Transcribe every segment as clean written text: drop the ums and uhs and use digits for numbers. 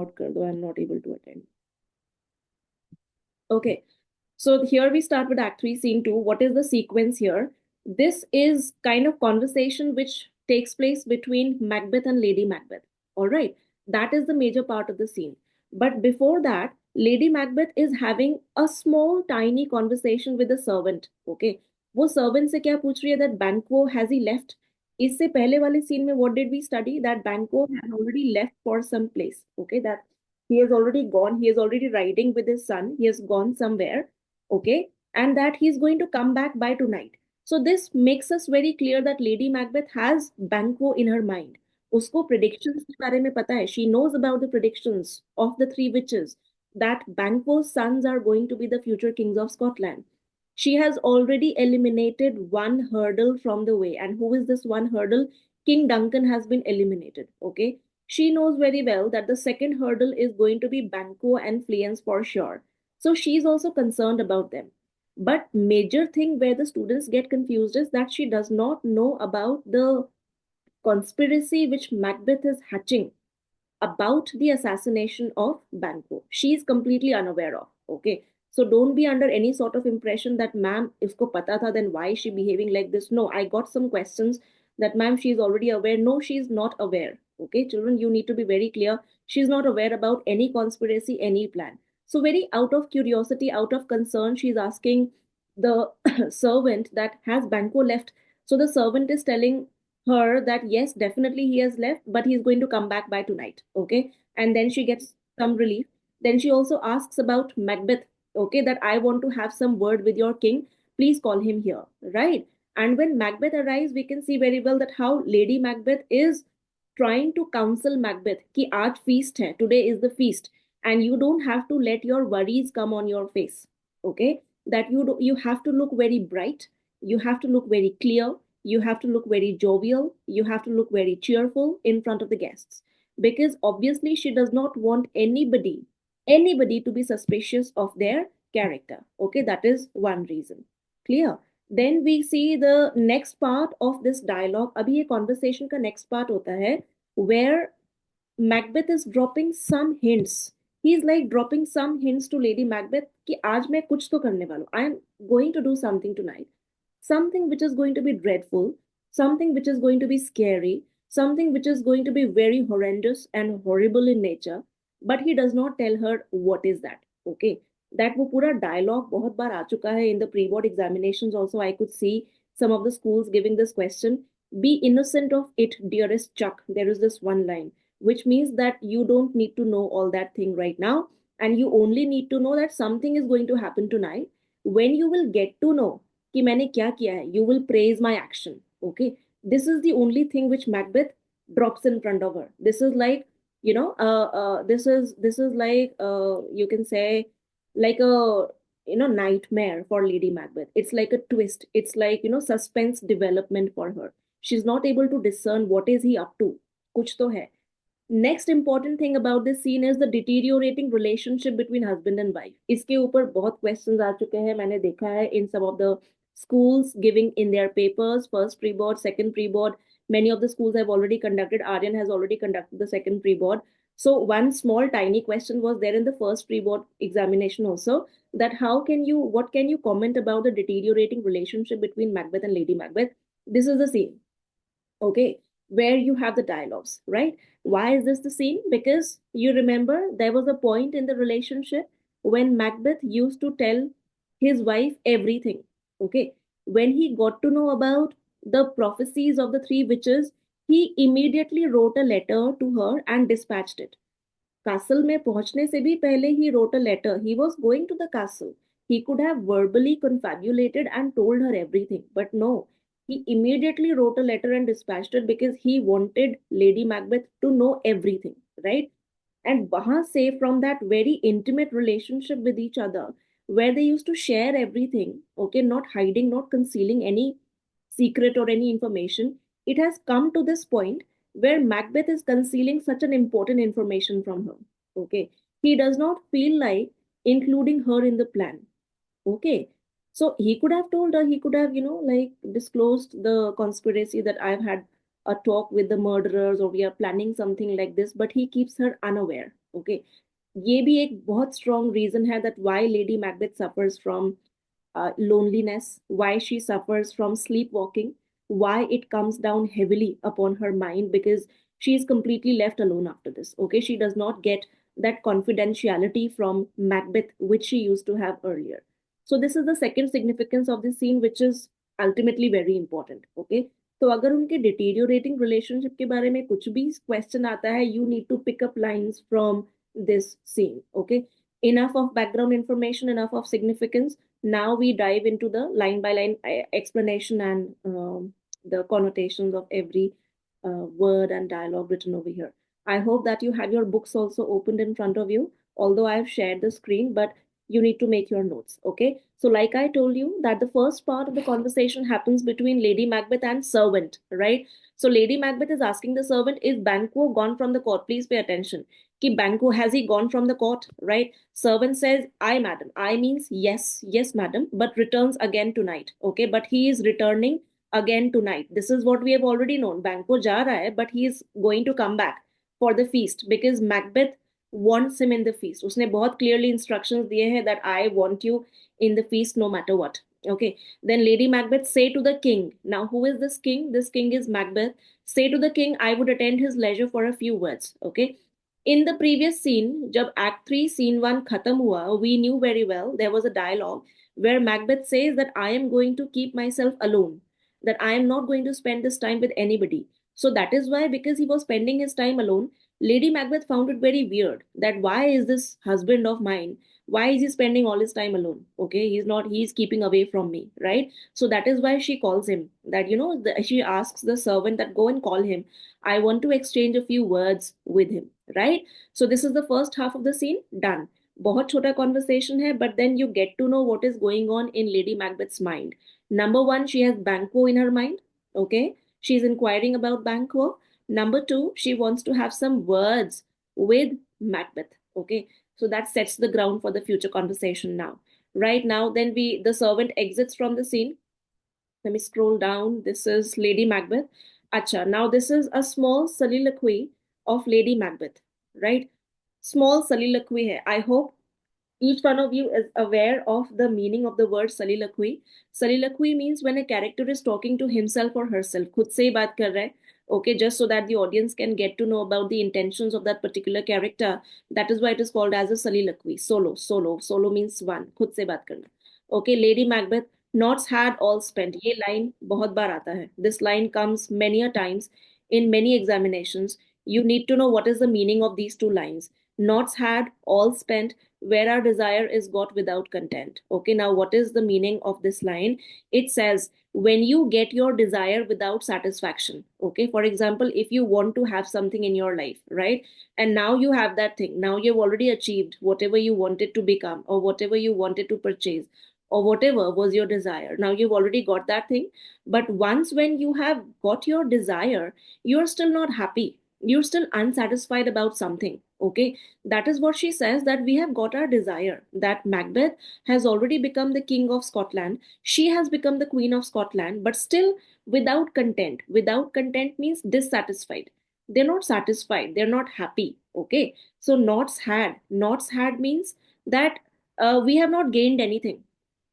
out kar do, I'm not able to attend. Okay. So here we start with Act 3, Scene 2. What is the sequence here? This is kind of conversation which takes place between Macbeth and Lady Macbeth. All right. That is the major part of the scene. But before that, Lady Macbeth is having a small, tiny conversation with a servant. Okay. वो servant से क्या पूछ रही है that Banquo has he left? इससे पहले वाले scene में what did we study? That Banquo had already left for some place. Okay. That he has already gone. He is already riding with his son. He has gone somewhere, okay, and that he's going to come back by tonight. So this makes us very clear that Lady Macbeth has Banquo in her mind. उसको predictions के बारे में पता है. She knows about the predictions of the three witches that Banquo's sons are going to be the future kings of Scotland. She has already eliminated one hurdle from the way. And who is this one hurdle? King Duncan has been eliminated. Okay. She knows very well that the second hurdle is going to be Banquo and Fleance for sure. So she's also concerned about them. But major thing where the students get confused is that she does not know about the conspiracy which Macbeth is hatching about the assassination of Banquo. She is completely unaware of. Okay. So don't be under any sort of impression that ma'am, isko pata tha, then why is she behaving like this? No, I got some questions that ma'am, she is already aware. No, she is not aware. Okay, children, you need to be very clear. She is not aware about any conspiracy, any plan. So very out of curiosity, out of concern, she is asking the servant that has Banquo left. So the servant is telling her that yes, definitely he has left, but he's going to come back by tonight. Okay. And then she gets some relief. Then she also asks about Macbeth. Okay. That I want to have some word with your king. Please call him here. Right. And when Macbeth arrives, we can see very well that how Lady Macbeth is trying to counsel Macbeth कि आज feast है, today is the feast, and you don't have to let your worries come on your face. Okay, that you have to look very bright, you have to look very clear, you have to look very jovial, you have to look very cheerful in front of the guests, because obviously she does not want anybody to be suspicious of their character. Okay, that is one reason. Clear? Then we see the next part of this dialogue. अभी ये conversation का next part होता है where Macbeth is dropping some hints. He is like dropping some hints to Lady Macbeth कि आज मैं कुछ तो करने वाला हूँ. I am going to do something tonight. Something which is going to be dreadful, something which is going to be scary, something which is going to be very horrendous and horrible in nature. But he does not tell her what is that. Okay. That वो पूरा dialogue बहुत बार आ चुका है in the pre-board examinations also. I could see some of the schools giving this question. Be innocent of it, dearest Chuck. There is this one line which means that you don't need to know all that thing right now, and you only need to know that something is going to happen tonight. When you will get to know कि मैंने क्या किया है, you will praise my action. Okay, this is the only thing which Macbeth drops in front of her. This is like, this is like, you can say, like a, nightmare for Lady Macbeth. It's like a twist. It's like, suspense development for her. She's not able to discern what is he up to. कुछ तो है. Next important thing about this scene is the deteriorating relationship between husband and wife. इसके ऊपर बहुत questions आ चुके हैं, मैंने देखा है in some of the schools giving in their papers, first pre-board, second pre-board. Many of the schools have already conducted. Aryan has already conducted the second pre-board. So one small tiny question was there in the first pre-board examination also, that what can you comment about the deteriorating relationship between Macbeth and Lady Macbeth? This is the scene. Okay, where you have the dialogues, right? Why is this the scene? Because you remember there was a point in the relationship when Macbeth used to tell his wife everything. Okay, when he got to know about the prophecies of the three witches, he immediately wrote a letter to her and dispatched it. Castle में पहुंचने से भी पहले he wrote a letter. He was going to the castle. He could have verbally confabulated and told her everything, but no, he immediately wrote a letter and dispatched it because he wanted Lady Macbeth to know everything, right? And wahan se, from that very intimate relationship with each other, where they used to share everything, okay, not hiding, not concealing any secret or any information, it has come to this point where Macbeth is concealing such an important information from her. Okay. He does not feel like including her in the plan. Okay. So he could have told her, he could have, like disclosed the conspiracy that I've had a talk with the murderers or we are planning something like this, but he keeps her unaware. Okay, ये भी एक बहुत strong reason है that why lady Macbeth suffers from loneliness, why she suffers from sleepwalking, why it comes down heavily upon her mind, because she is completely left alone after this. Okay, she does not get that confidentiality from Macbeth, which she used to have earlier. So, this is the second significance of this scene, which is ultimately very important. Okay, तो अगर उनके deteriorating relationship के बारे में कुछ भी question आता है, you need to pick up lines from this scene. Okay, enough of background information, enough of significance. Now we dive into the line by line explanation and the connotations of every word and dialogue written over here. I hope that you have your books also opened in front of you, although I have shared the screen, but you need to make your notes. Okay, so like I told you that the first part of the conversation happens between Lady Macbeth and servant, right? So Lady Macbeth is asking the servant, is Banquo gone from the court? Please pay attention. Ki Banquo, has he gone from the court, right? Servant says, I, madam. I means yes, yes, madam, but returns again tonight. Okay, but he is returning again tonight. This is what we have already known. Banquo ja raha hai, but he is going to come back for the feast because Macbeth wants him in the feast. उसने बहुत clearly instructions दिए हैं that I want you in the feast no matter what. Okay, then Lady Macbeth say to the king. Now, who is this king? This king is Macbeth. Say to the king, I would attend his leisure for a few words. Okay, in the previous scene, जब Act 3 Scene 1 खत्म हुआ, we knew very well there was a dialogue where Macbeth says that I am going to keep myself alone, that I am not going to spend this time with anybody. So that is why, because he was spending his time alone, Lady Macbeth found it very weird that why is this husband of mine? Why is he spending all his time alone? Okay, he's not, he's keeping away from me, right? So that is why she calls him that, she asks the servant that go and call him. I want to exchange a few words with him, right? So this is the first half of the scene done. बहुत छोटा conversation है, but then you get to know what is going on in Lady Macbeth's mind. Number one, she has Banquo in her mind. Okay, she's inquiring about Banquo. Number two, she wants to have some words with Macbeth. Okay, so that sets the ground for the future conversation now. Right now, then the servant exits from the scene. Let me scroll down. This is Lady Macbeth. Acha. Now this is a small soliloquy of Lady Macbeth, right? Small soliloquy hai. I hope each one of you is aware of the meaning of the word soliloquy. Soliloquy means when a character is talking to himself or herself. खुद से ही बात कर रहा है. Okay, just so that the audience can get to know about the intentions of that particular character. That is why it is called as a soliloquy. Solo means one. खुद से बात करना. Okay, Lady Macbeth. Knots had all spent. ये line बहुत बार आता है. This line comes many a times in many examinations. You need to know what is the meaning of these two lines. Knots had all spent where our desire is got without content. Okay, now what is the meaning of this line? It says, when you get your desire without satisfaction. Okay, for example, if you want to have something in your life, right? And now you have that thing. Now you've already achieved whatever you wanted to become or whatever you wanted to purchase or whatever was your desire. Now you've already got that thing. But once when you have got your desire, you're still not happy. You're still unsatisfied about something. Okay, that is what she says, that we have got our desire, that Macbeth has already become the king of Scotland. She has become the queen of Scotland, but still without content. Without content means dissatisfied. They're not satisfied. They're not happy. Okay, so knots had. Knots had means that we have not gained anything.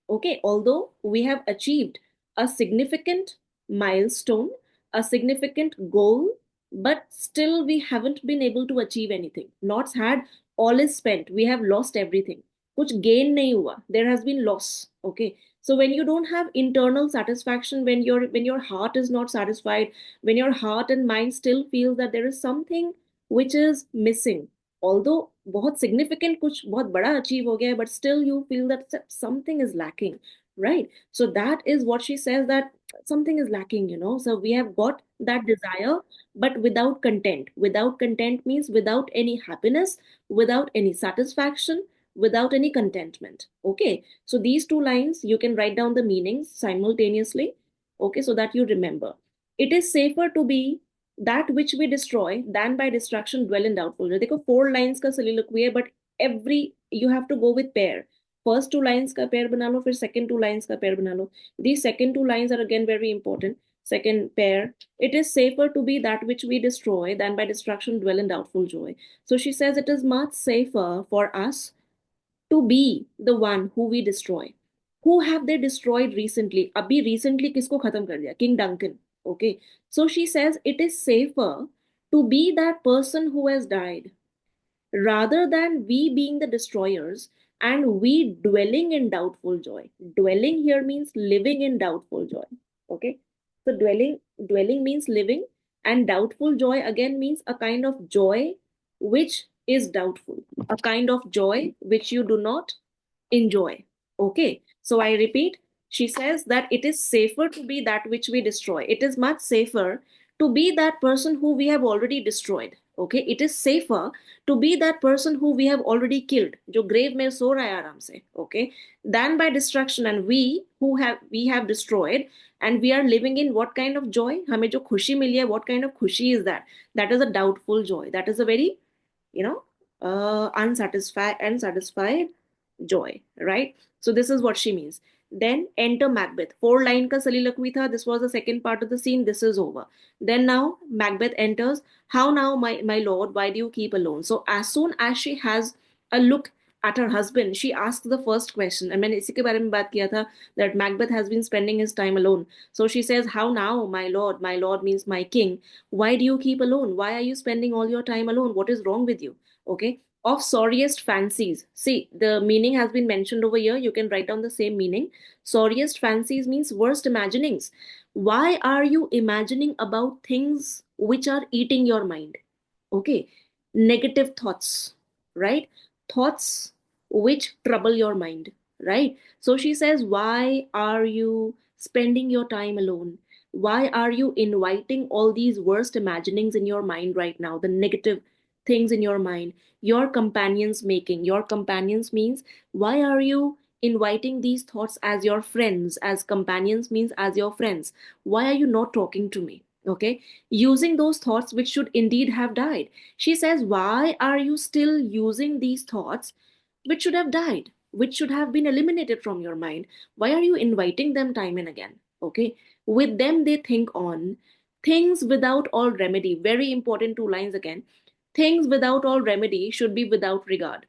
Okay, although we have achieved a significant milestone, a significant goal, but still we haven't been able to achieve anything. Knots had, all is spent. We have lost everything. कुछ gain नहीं हुआ. There has been loss. Okay. So when you don't have internal satisfaction, when your heart is not satisfied, when your heart and mind still feels that there is something which is missing, although बहुत significant कुछ बहुत बड़ा achieve हो गया है, but still you feel that something is lacking, right? So that is what she says, that something is lacking, so we have got that desire but without content. Without content means without any happiness, without any satisfaction, without any contentment. Okay, so these two lines you can write down the meanings simultaneously, okay, so that you remember. It is safer to be that which we destroy than by destruction dwell in doubtful. देखो 4 lines का soliloquy है, but every you have to go with pair. First 2 lines का pair बना लो, फिर second 2 lines का pair बना लो. These second 2 lines are again very important. Second pair, it is safer to be that which we destroy than by destruction dwell in doubtful joy. So she says it is much safer for us to be the one who we destroy. Who have they destroyed recently? Abhi recently किसको खत्म कर दिया? King Duncan. Okay. So she says it is safer to be that person who has died rather than we being the destroyers and we dwelling in doubtful joy. Dwelling here means living in doubtful joy. Okay. So dwelling means living, and doubtful joy again means a kind of joy which is doubtful, a kind of joy which you do not enjoy. Okay. So I repeat, she says that it is safer to be that which we destroy. It is much safer to be that person who we have already destroyed. Okay. It is safer to be that person who we have already killed, जो grave में सो रहा है आराम से, okay, than by destruction, and we have destroyed, and we are living in what kind of joy? हमें जो खुशी मिली है, what kind of खुशी is that? That is a doubtful joy. That is a very, you know, unsatisfied joy, right? So this is what she means. Then enter Macbeth. 4 line ka soliloquy tha. This was the second part of the scene. This is over. Then now Macbeth enters. How now, my lord? Why do you keep alone? So as soon as she has a look at her husband, she asks the first question. I mean, इसी के बारे में बात किया था that Macbeth has been spending his time alone. So she says, "How now, my lord?" My lord means my king. Why do you keep alone? Why are you spending all your time alone? What is wrong with you? Okay. Of sorriest fancies. See, the meaning has been mentioned over here. You can write down the same meaning. Sorriest fancies means worst imaginings. Why are you imagining about things which are eating your mind? Okay. Negative thoughts, right? Thoughts which trouble your mind, right? So she says, why are you spending your time alone? Why are you inviting all these worst imaginings in your mind right now? The negative things in your mind, your companions making. Your companions means, why are you inviting these thoughts as your friends? As companions means as your friends. Why are you not talking to me? Okay, using those thoughts which should indeed have died. She says, why are you still using these thoughts which should have died, which should have been eliminated from your mind? Why are you inviting them time and again? Okay, with them they think on things without all remedy. Very important 2 lines again. Things without all remedy should be without regard.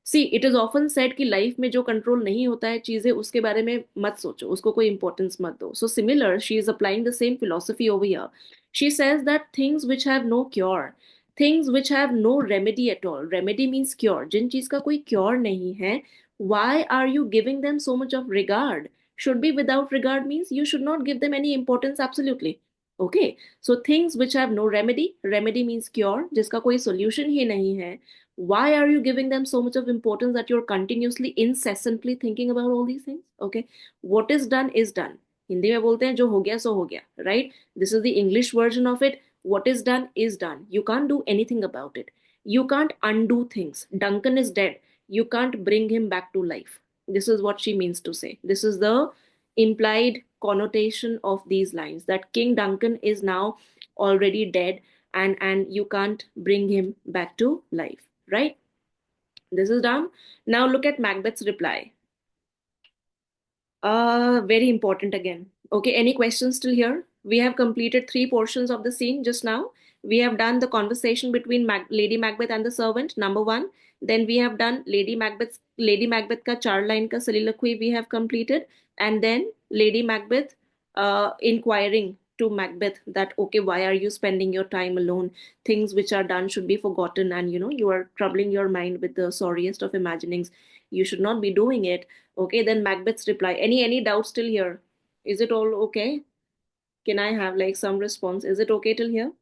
See it is often said कि life में जो control नहीं होता है चीजें, उसके बारे में मत सोचो, उसको कोई इंपॉर्टेंस मत दो. So similar, she is applying the same philosophy over here. She says that things which have no cure, things which have no remedy at all. Remedy means cure. जिन चीज का कोई क्योर नहीं है, why are you giving them so much of regard? Should be without regard means you should not give them any importance. Absolutely. Okay. So things which have no remedy, remedy means cure, जिसका कोई solution ही नहीं है. Why are you giving them so much of importance that you're continuously, incessantly thinking about all these things? Okay. What is done is done. Hindi में बोलते हैं जो हो गया सो हो गया, right? This is the English version of it. What is done is done. You can't do anything about it. You can't undo things. Duncan is dead. You can't bring him back to life. This is what she means to say. This is the implied connotation of these lines, that King Duncan is now already dead, and you can't bring him back to life, right? This is done. Now look at Macbeth's reply. Very important again. Okay, any questions still here? We have completed 3 portions of the scene just now. We have done the conversation between Lady Macbeth and the servant, number 1. Then we have done Lady Macbeth ka 4 line ka soliloquy we have completed, and then Lady Macbeth inquiring to Macbeth that, okay, why are you spending your time alone? Things which are done should be forgotten, and you are troubling your mind with the sorriest of imaginings. You should not be doing it. Okay, then Macbeth's reply. Any doubts still here? Is it all okay? Can I have like some response? Is it okay till here?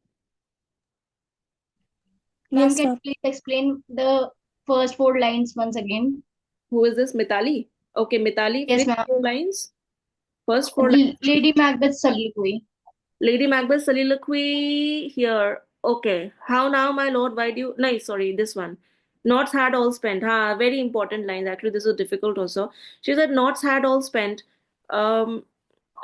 Ma'am, Yes, can sir. you please explain the first 4 lines once again? Who is this? Mitali? Okay, Mitali, Yes, which ma'am. 4 lines? First 4 lines. Lady Macbeth's soliloquy. Lady Macbeth soliloquy here. Okay. How now, my lord? Why do you? No, sorry, this one. Knots had all spent. Ha, very important lines. Actually, this is difficult also. She said, knots had all spent. Um,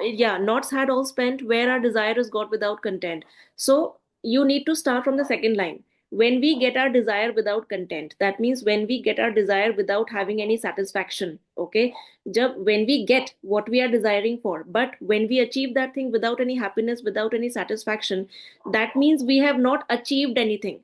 yeah, knots had all spent. Where our desire is got without content. So you need to start from the second line. when we get our desire without content, that means when we get our desire without having any satisfaction, okay, when we get what we are desiring for, but when we achieve that thing without any happiness, without any satisfaction, that means we have not achieved anything.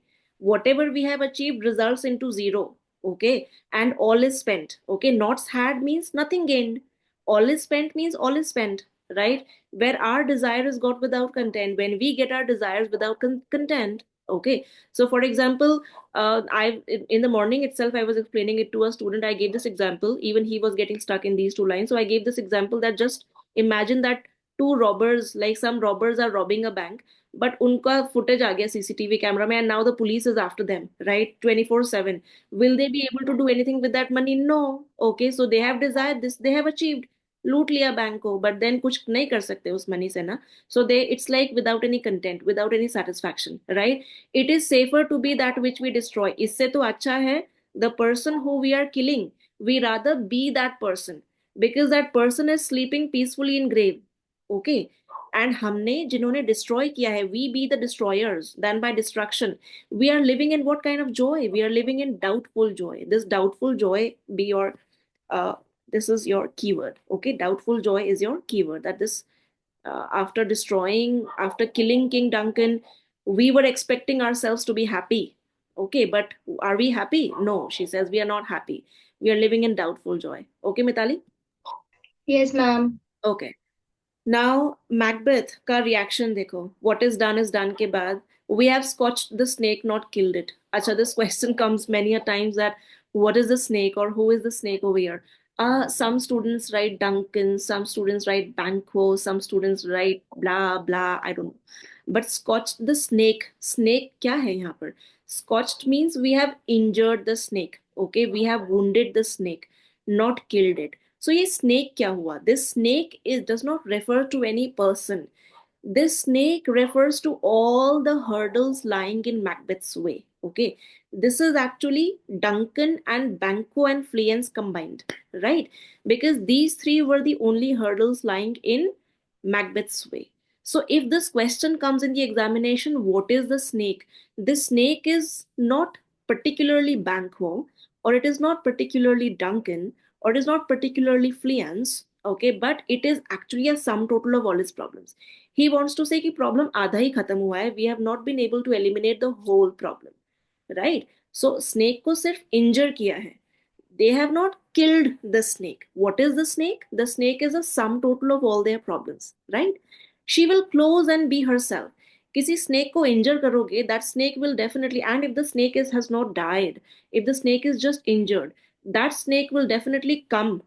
Whatever we have achieved results into zero, okay, and all is spent. Okay, not had means nothing gained, all is spent means all is spent, right? Where our desire is got without content, when we get our desires without content, okay. So for example, in the morning itself I was explaining it to a student. I gave this example, even he was getting stuck in these two lines, so I gave this example that just imagine that two robbers, like some robbers are robbing a bank, but unka footage aa gaya CCTV camera mein, and now the police is after them, right, 24/7. Will they be able to do anything with that money? No. Okay, so they have desired this, they have achieved, लूट लिया bank को, but then कुछ नहीं कर सकते उस money से ना. So they, it's like without any content, without any satisfaction, right? It is safer to be that which we destroy. इससे तो अच्छा है the person who we are killing, we rather be that person, because that person is sleeping peacefully in grave, okay. And हमने जिन्होंने destroy किया है, we be the destroyers then by destruction. We are living in what kind of joy? We are living in doubtful joy. This doubtful joy be your uh, this is your keyword. Okay, doubtful joy is your keyword. That this, after destroying, after killing King Duncan, we were expecting ourselves to be happy. Okay, but are we happy? No, she says we are not happy. We are living in doubtful joy. Okay, Mitali? Yes, ma'am. Okay. Now, Macbeth का reaction देखो. What is done के बाद, we have scotched the snake, not killed it. अच्छा, this question comes many a times that what is the snake or who is the snake over here? Some students write Duncan, some students write Banquo, some students write blah blah. I don't know. But scotched the snake. Snake क्या है यहाँ पर? Scotched means we have injured the snake. Okay, we have wounded the snake, not killed it. So ये snake क्या हुआ? This snake is does not refer to any person. This snake refers to all the hurdles lying in Macbeth's way. Okay, this is actually Duncan and Banquo and Fleance combined, right? Because these three were the only hurdles lying in Macbeth's way. So if this question comes in the examination, what is the snake? This snake is not particularly Banquo, or it is not particularly Duncan, or it is not particularly Fleance, okay, but it is actually a sum total of all his problems. He wants to say कि problem आधा ही खत्म हुआ है, we have not been able to eliminate the whole problem, right? So snake को सिर्फ injure किया है. They have not killed the snake. What is the snake? The snake is a sum total of all their problems, right? She will close and be herself. किसी snake को injure करोगे, that snake will definitely, and if the snake is has not died, if the snake is just injured, that snake will definitely come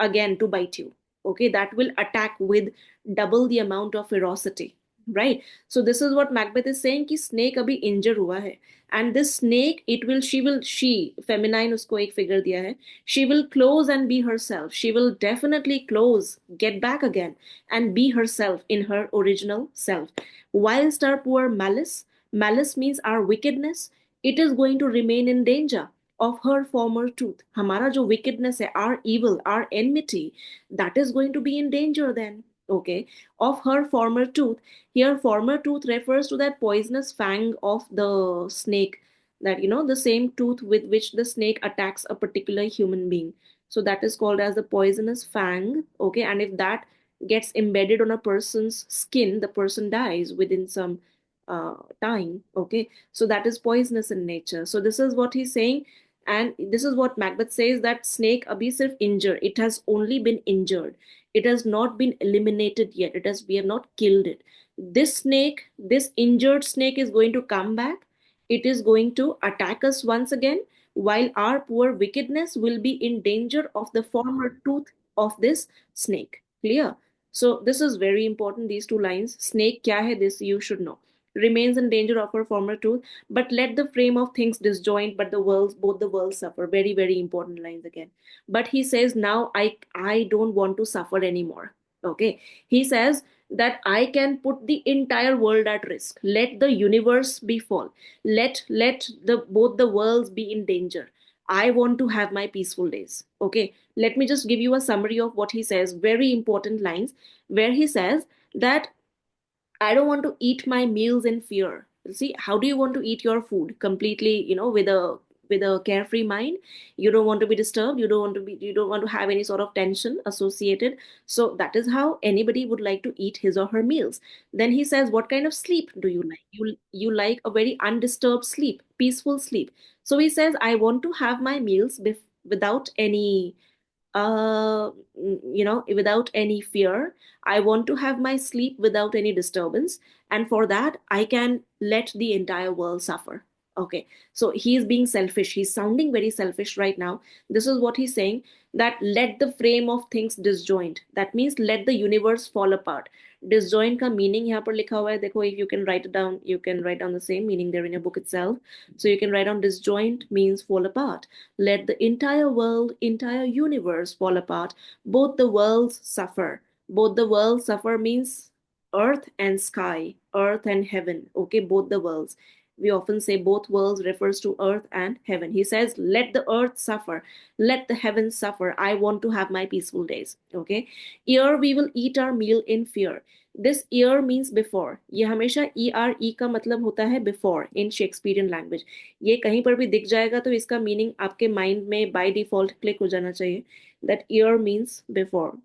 again to bite you. Okay, that will attack with double the amount of ferocity, right? So this is what Macbeth is saying कि snake अभी injure हुआ है, and this snake, it will, she feminine उसको एक figure दिया है, she will close and be herself. She will definitely close, get back again, and be herself in her original self. Whilst our poor malice means our wickedness, it is going to remain in danger of her former truth. हमारा जो wickedness है, our evil, our enmity, that is going to be in danger then. Okay, of her former tooth. Here, former tooth refers to that poisonous fang of the snake, that the same tooth with which the snake attacks a particular human being. So that is called as the poisonous fang. Okay, and if that gets embedded on a person's skin, the person dies within some time. Okay, so that is poisonous in nature. So this is what he's saying, and this is what Macbeth says, that snake abhi sirf injured. It has only been injured. It has not been eliminated yet. We have not killed it. This snake, this injured snake is going to come back. It is going to attack us once again, while our poor wickedness will be in danger of the former tooth of this snake. Clear? So this is very important, these two lines. Snake kya hai, this you should know. Remains in danger of her former tooth, but let the frame of things disjoint, but both the worlds suffer. Very, very important lines again. But he says, now I don't want to suffer anymore. Okay. He says that I can put the entire world at risk. Let the universe be fall. Let the both the worlds be in danger. I want to have my peaceful days. Okay. Let me just give you a summary of what he says. Very important lines where he says that I don't want to eat my meals in fear. See, how do you want to eat your food? Completely, with a carefree mind. You don't want to be disturbed. You don't want to have any sort of tension associated. So that is how anybody would like to eat his or her meals. Then he says, what kind of sleep do you like? You like a very undisturbed sleep, peaceful sleep. So he says, I want to have my meals without any without any fear. I want to have my sleep without any disturbance. And for that, I can let the entire world suffer. Okay. So he is being selfish. He's sounding very selfish right now. This is what he's saying, that let the frame of things disjoint. That means let the universe fall apart. Disjoint का meaning यहाँ पर लिखा हुआ है देखो, if you can write it down, you can write down the same meaning there in your book itself. So you can write down disjoint means fall apart. Let the entire world, entire universe fall apart. Both the worlds suffer. Both the worlds suffer means earth and sky, earth and heaven. Okay, both the worlds. We often say both worlds refers to earth and heaven. He says, let the earth suffer, let the heavens suffer. I want to have my peaceful days. Okay. Here we will eat our meal in fear. This year means before, ये हमेशा E R E का मतलब होता है before in Shakespearean language. ये कहीं पर भी दिख जाएगा तो इसका मीनिंग आपके माइंड में बाय डिफॉल्ट क्लिक हो जाना चाहिए, that year means before.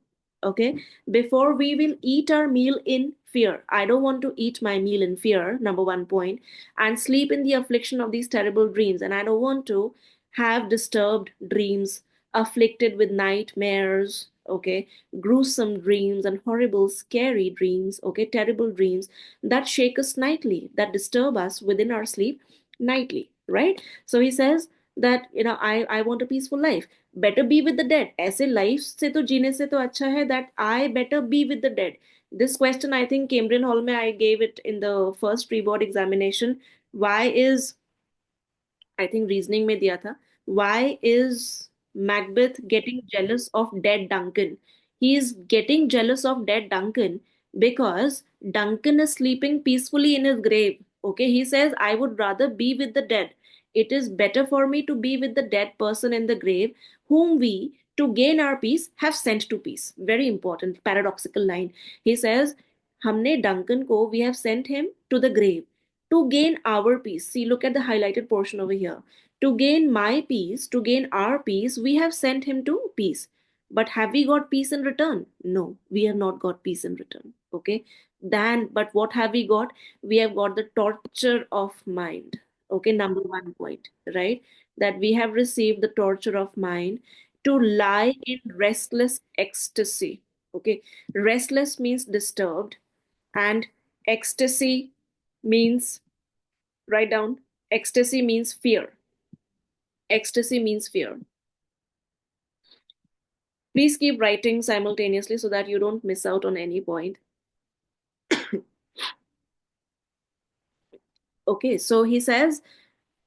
Okay, before we will eat our meal in fear. I don't want to eat my meal in fear, number one point, and sleep in the affliction of these terrible dreams. And I don't want to have disturbed dreams, afflicted with nightmares, okay, gruesome dreams and horrible, scary dreams, okay, terrible dreams that shake us nightly, that disturb us within our sleep nightly, right? So he says that, I want a peaceful life. Better be with the dead. ऐसे life से तो जीने से तो अच्छा है that I better be with the dead. This question, I think, Cambrian Hall में I gave it in the first pre-board examination. Why is, I think reasoning में दिया था. Why is Macbeth getting jealous of dead Duncan? He is getting jealous of dead Duncan because Duncan is sleeping peacefully in his grave. Okay, he says, I would rather be with the dead. It is better for me to be with the dead person in the grave, whom we, to gain our peace, have sent to peace. Very important, paradoxical line. He says, हमने Duncan को, we have sent him to the grave to gain our peace. See, look at the highlighted portion over here. To gain my peace, to gain our peace, we have sent him to peace. But have we got peace in return? No, we have not got peace in return. Okay. Then, but what have we got? We have got the torture of mind. Okay, number one point, right? That we have received the torture of mind to lie in restless ecstasy. Okay, restless means disturbed, and ecstasy means, write down, ecstasy means fear. Ecstasy means fear. Please keep writing simultaneously so that you don't miss out on any point. Okay, so he says,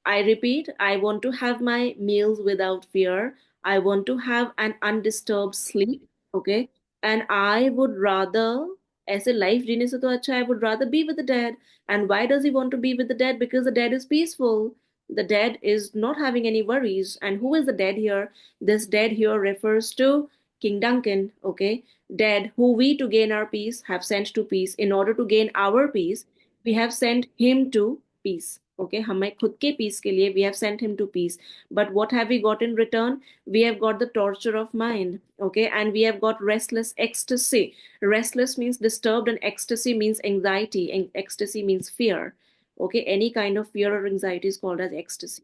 I repeat, I want to have my meals without fear. I want to have an undisturbed sleep. Okay. And I would rather, ऐसे life जीने से तो अच्छा, I would rather be with the dead. And why does he want to be with the dead? Because the dead is peaceful. The dead is not having any worries. And who is the dead here? This dead here refers to King Duncan. Okay. Dead, who we to gain our peace have sent to peace. In order to gain our peace, we have sent him to peace. Okay, हमें खुद के peace के लिए we have sent him to peace. But what have we got in return? We have got the torture of mind. Okay, and we have got restless ecstasy. Restless means disturbed, and ecstasy means anxiety, and ecstasy means fear. Okay, any kind of fear or anxiety is called as ecstasy.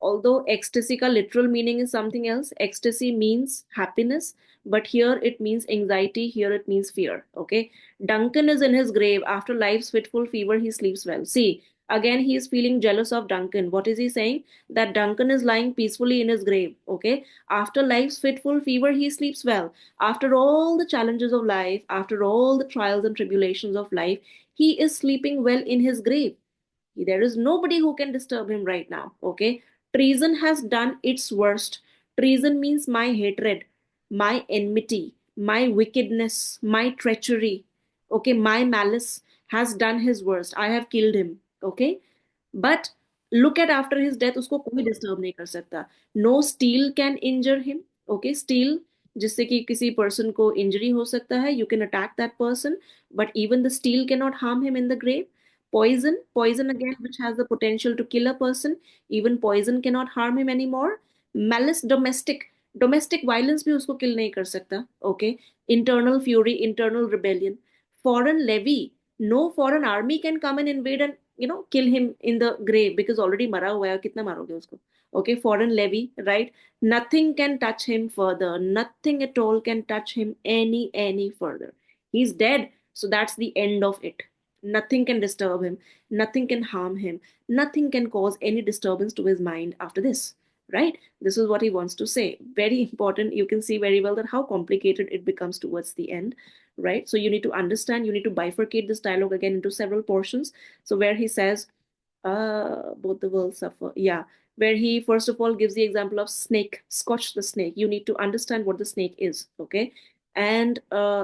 Although ecstasy ka literal meaning is something else, ecstasy means happiness, but here it means anxiety, here it means fear. Okay, Duncan is in his grave. After life's fitful fever he sleeps well. See, again he is feeling jealous of Duncan. What is he saying? That Duncan is lying peacefully in his grave. Okay, after life's fitful fever he sleeps well. After all the challenges of life, after all the trials and tribulations of life, he is sleeping well in his grave. There is nobody who can disturb him right now. Okay. Treason has done its worst. Treason means my hatred, my enmity, my wickedness, my treachery. Okay. My malice has done his worst. I have killed him. Okay. But look at after his death, उसको कोई disturb नहीं कर सकता. No steel can injure him. Okay. Steel जिससे कि किसी person को injury हो सकता है. You can attack that person. But even the steel cannot harm him in the grave. Poison again, which has the potential to kill a person. Even poison cannot harm him anymore. Malice, domestic violence भी उसको kill नहीं कर सकता. Okay. Internal fury, internal rebellion. Foreign levy, no foreign army can come and invade and kill him in the grave, because already मरा हुआ है, कितना मारोगे उसको. Okay. Foreign levy, right? Nothing can touch him further, nothing at all can touch him any further. He's dead, so that's the end of it. Nothing can disturb him, nothing can harm him, nothing can cause any disturbance to his mind after this, right? This is what he wants to say. Very important. You can see very well that how complicated it becomes towards the end, right? So you need to understand, you need to bifurcate this dialogue again into several portions. So where he says, both the worlds suffer. Yeah, where he first of all gives the example of snake, scotch the snake. You need to understand what the snake is, okay? And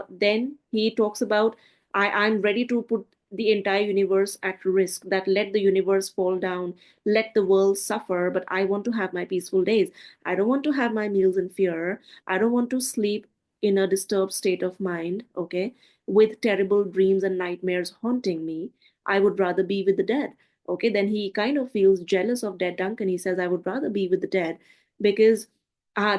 then he talks about, I'm ready to put the entire universe at risk, that let the universe fall down, let the world suffer, but I want to have my peaceful days. I don't want to have my meals in fear. I don't want to sleep in a disturbed state of mind, okay, with terrible dreams and nightmares haunting me. I would rather be with the dead. Okay, then he kind of feels jealous of dead Duncan. He says, I would rather be with the dead, because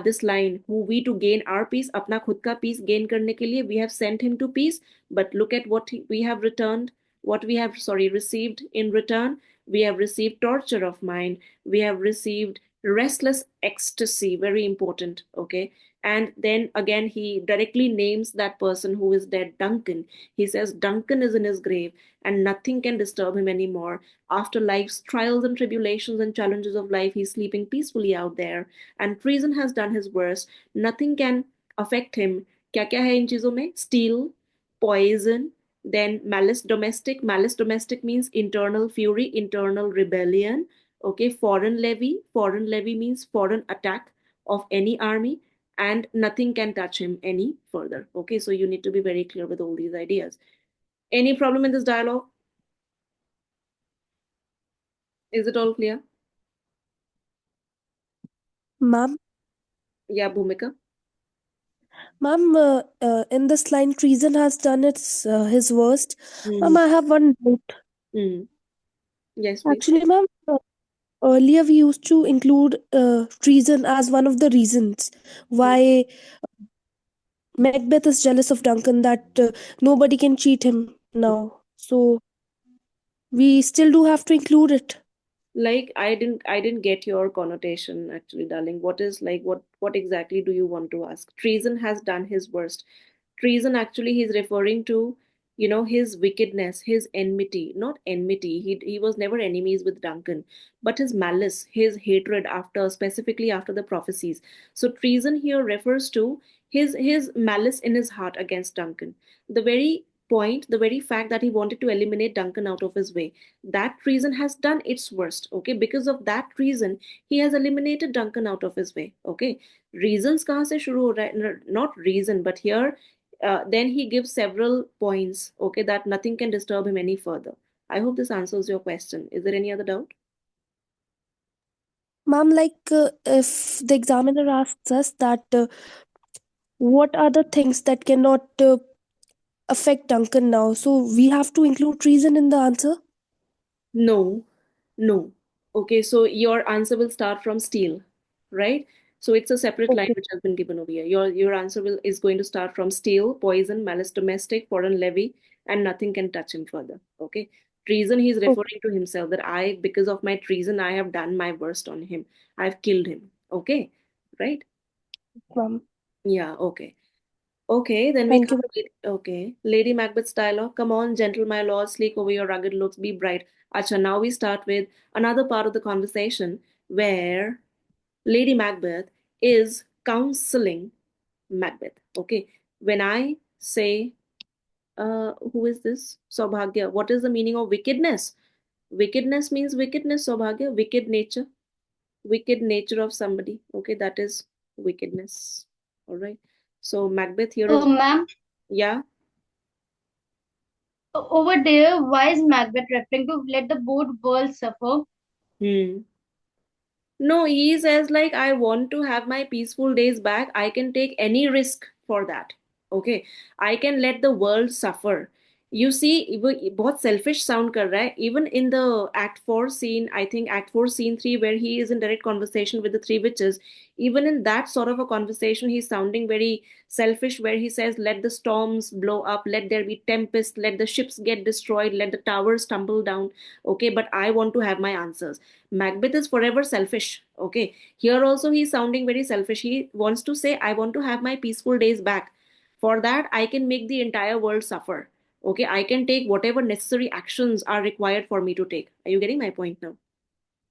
this line, who we to gain our peace, अपना खुद का peace gain करने के लिए, we have sent him to peace, but look at what we have returned, what we have, sorry, received in return. We have received torture of mind. We have received restless ecstasy, very important, okay? And then again, he directly names that person who is dead, Duncan. He says Duncan is in his grave and nothing can disturb him anymore. After life's trials and tribulations and challenges of life, he's sleeping peacefully out there, and treason has done his worst. Nothing can affect him. क्या क्या है इन चीजों में? Steel, poison, then malice domestic means internal fury, internal rebellion. Okay, foreign levy means foreign attack of any army, and nothing can touch him any further. Okay, so you need to be very clear with all these ideas. Any problem in this dialogue? Is it all clear? Ma'am, Yeah, Bhumika. ma'am, in this line, treason has done his worst. Mm-hmm. Ma'am, I have one doubt. Mm-hmm. Yes, please. Actually, ma'am, earlier we used to include treason as one of the reasons why Macbeth is jealous of Duncan, that nobody can cheat him now. So we still do have to include it. Like, I didn't get your connotation actually, darling. What is, like, what exactly do you want to ask? Treason has done his worst. Treason, actually, he's referring to, his wickedness, his enmity. Not enmity, he was never enemies with Duncan, but his malice, his hatred, after, specifically after the prophecies. So treason here refers to his malice in his heart against Duncan. The very point, the very fact that he wanted to eliminate Duncan out of his way, that treason has done its worst. Okay, because of that reason, he has eliminated Duncan out of his way. Okay, reasons kahan se shuru ho raha hai? Not reason, but here, then he gives several points, okay, that nothing can disturb him any further. I hope this answers your question. Is there any other doubt? Ma'am, like if the examiner asks us that what are the things that cannot affect Duncan now, so we have to include treason in the answer. No, no. Okay, so your answer will start from steel, right? So it's a separate line Okay, which has been given over here. Your answer will is going to start from steel, poison, malice domestic, foreign levy, and nothing can touch him further. Okay. Treason, he's okay, referring to himself, that I, because of my treason, I have done my worst on him. I've killed him. Okay. Right? ma'am. Yeah, okay. Okay, then we Thank come you. with, okay, Lady Macbeth's dialogue. Come on, gentle my lord, sleek over your rugged looks, be bright. Acha, now we start with another part of the conversation where Lady Macbeth is counseling Macbeth. Okay, when I say, who is this? Saubhagya. What is the meaning of wickedness? Wickedness means wickedness, Saubhagya, wicked nature of somebody. Okay, that is wickedness. All right. So Macbeth here is, Ma'am, yeah. over there, why is Macbeth referring to let the both worlds suffer? Hmm. No, he says, like, I want to have my peaceful days back. I can take any risk for that. Okay. I can let the world suffer. You see, वो बहुत selfish sound कर रहा है. Even in the Act 4 scene, I think Act 4 scene 3, where he is in direct conversation with the three witches, even in that sort of a conversation, he's sounding very selfish, where he says, let the storms blow up, let there be tempest, let the ships get destroyed, let the towers tumble down. Okay, but I want to have my answers. Macbeth is forever selfish. Okay, here also he's sounding very selfish. He wants to say, I want to have my peaceful days back. For that, I can make the entire world suffer. Okay, I can take whatever necessary actions are required for me to take. Are you getting my point now?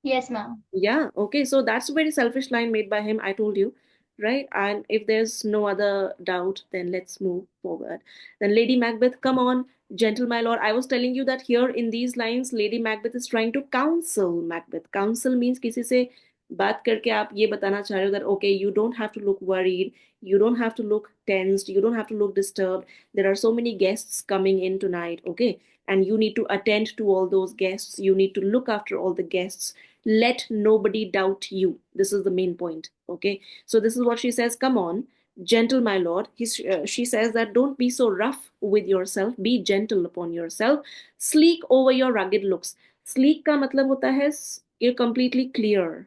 Yes, ma'am. Yeah, okay, so that's a very selfish line made by him, I told you, right? And if there's no other doubt, then let's move forward. Then Lady Macbeth, come on, gentle my lord. I was telling you that here in these lines, Lady Macbeth is trying to counsel Macbeth. Counsel means किसी से बात करके आप ये बताना चाह रहे हो that okay, you don't have to look worried, you don't have to look tensed, you don't have to look disturbed. There are so many guests coming in tonight, okay? And you need to attend to all those guests. You need to look after all the guests. Let nobody doubt you. This is the main point. Okay, so this is what she says. Come on, gentle my lord. She says that don't be so rough with yourself, be gentle upon yourself, sleek over your rugged looks. Sleek का मतलब होता है you're completely clear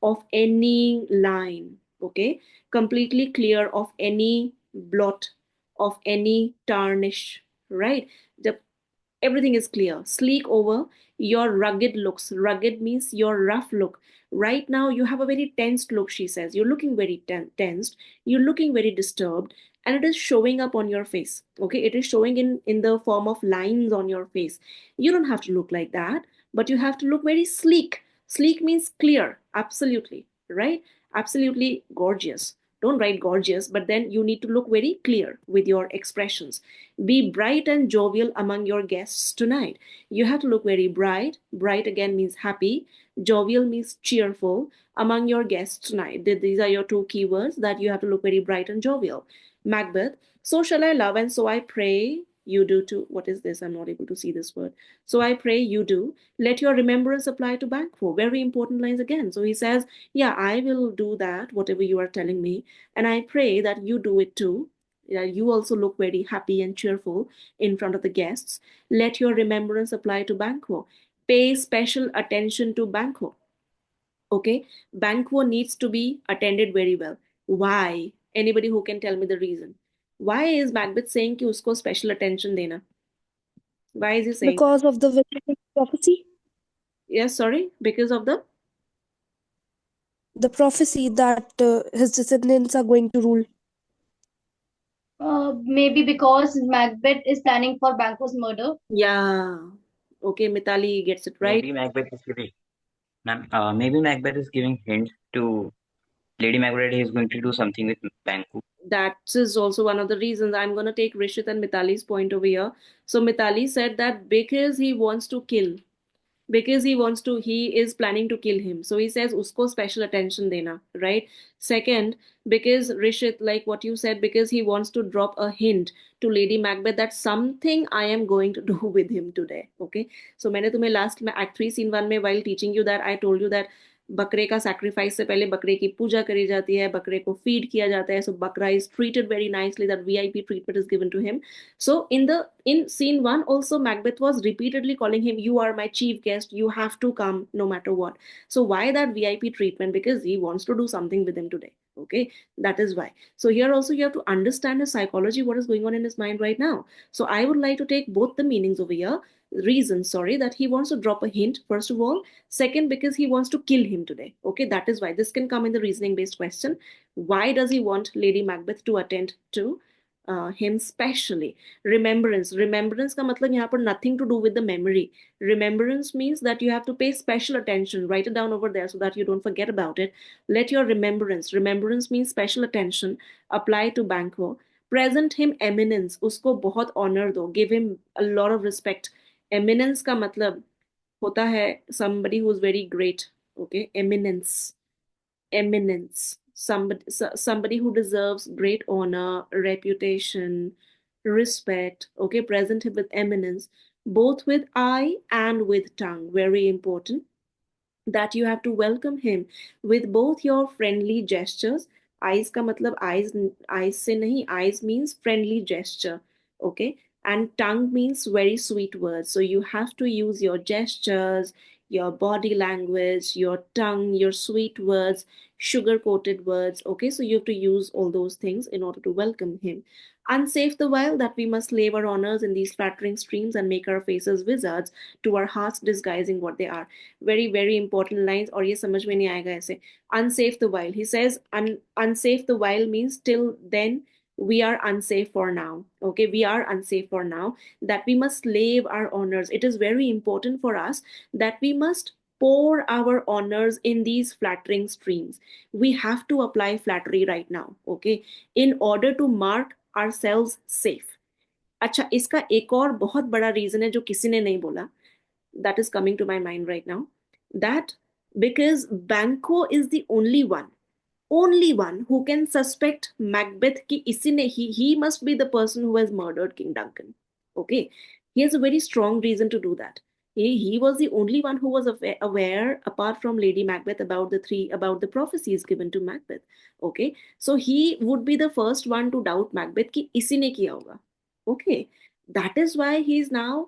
of any line. Okay, completely clear of any blot, of any tarnish, right? जब everything is clear, sleek over your rugged looks. Rugged means your rough look. Right now you have a very tensed look, she says. You're looking very tensed, you're looking very disturbed, and it is showing up on your face. Okay, it is showing in the form of lines on your face. You don't have to look like that, but you have to look very sleek. Sleek means clear, absolutely, right? Absolutely gorgeous. Don't write gorgeous, but then you need to look very clear with your expressions. Be bright and jovial among your guests tonight. You have to look very bright. Bright again means happy. Jovial means cheerful among your guests tonight. These are your two keywords that you have to look very bright and jovial. Macbeth, so shall I love and so I pray you do too. What is this? I'm not able to see this word. So I pray you do. Let your remembrance apply to Banquo. Very important lines again. So he says, yeah, I will do that, whatever you are telling me. And I pray that you do it too. Yeah, you also look very happy and cheerful in front of the guests. Let your remembrance apply to Banquo. Pay special attention to Banquo. Okay, Banquo needs to be attended very well. Why? Anybody who can tell me the reason? Why is Macbeth saying कि उसको special attention देना? Why is he saying that? Because of the witch's prophecy, Yes, sorry, because of the the prophecy that his descendants are going to rule. Maybe because Macbeth is planning for Banquo's murder. yeah. Okay, Mitali gets it right. Maybe Macbeth is giving, ma'am. Maybe Macbeth is giving hints to Lady Macbeth. He is going to do something with Banku. That is also one of the reasons. I'm going to take Rishit and Mitali's point over here. So Mitali said that because he wants to kill, because he is planning to kill him, so he says usko special attention dena, right? Second, because Rishit, like what you said, because he wants to drop a hint to Lady Macbeth that something I am going to do with him today. Okay, so मैंने तुम्हें last में act 3 scene 1 में while teaching you that I told you that बकरे का sacrifice से पहले बकरे की पूजा करी जाती है, बकरे को फीड किया जाता है, सो बकरा is treated very nicely, that VIP treatment is given to him. So in scene 1 also, Macbeth was repeatedly calling him, you are my chief guest, you have to come no matter what. So why that VIP treatment? Because he wants to do something with him today. Okay, that is why. So here also you have to understand his psychology, what is going on in his mind right now. So I would like to take both the meanings over here. Reason, sorry, that he wants to drop a hint, first of all. Second, because he wants to kill him today. Okay, that is why. This can come in the reasoning based question. Why does he want Lady Macbeth to attend to him specially? Remembrance का मतलब यहाँ पर nothing to do with the memory. Remembrance means that you have to pay special attention. Write it down over there so that you don't forget about it. Let your remembrance means special attention, apply to Banquo. Present him eminence, उसको बहुत honor दो, give him a lot of respect. Eminence का मतलब होता है somebody who is very great. Okay, eminence, somebody who deserves great honor, reputation, respect. Okay, present him with eminence, both with eye and with tongue. Very important that you have to welcome him with both your friendly gestures. Eyes का मतलब eyes से नहीं, eyes means friendly gesture. Okay, And tongue means very sweet words. So you have to use your gestures, your body language, your tongue, your sweet words, sugar coated words. Okay, so you have to use all those things in order to welcome him. Unsafe the while that we must lave our honors in these flattering streams and make our faces wizards to our hearts disguising what they are. Very very important lines. और ये समझ में नहीं आएगा ऐसे. Unsafe the while. He says unsafe the while means till then we are unsafe for now. Okay, we are unsafe for now. That we must lave our honors. It is very important for us that we must pour our honors in these flattering streams. We have to apply flattery right now. Okay, in order to mark ourselves safe. अच्छा, इसका एक और बहुत बड़ा reason है जो किसी ने नहीं बोला, that is coming to my mind right now, that because Banquo is the only one who can suspect Macbeth ki isine he must be the person who has murdered King Duncan. Okay, he has a very strong reason to do that. He was the only one who was aware, apart from Lady Macbeth, about the prophecies given to Macbeth. Okay, so he would be the first one to doubt Macbeth ki isine kiya hoga. Okay, that is why he's now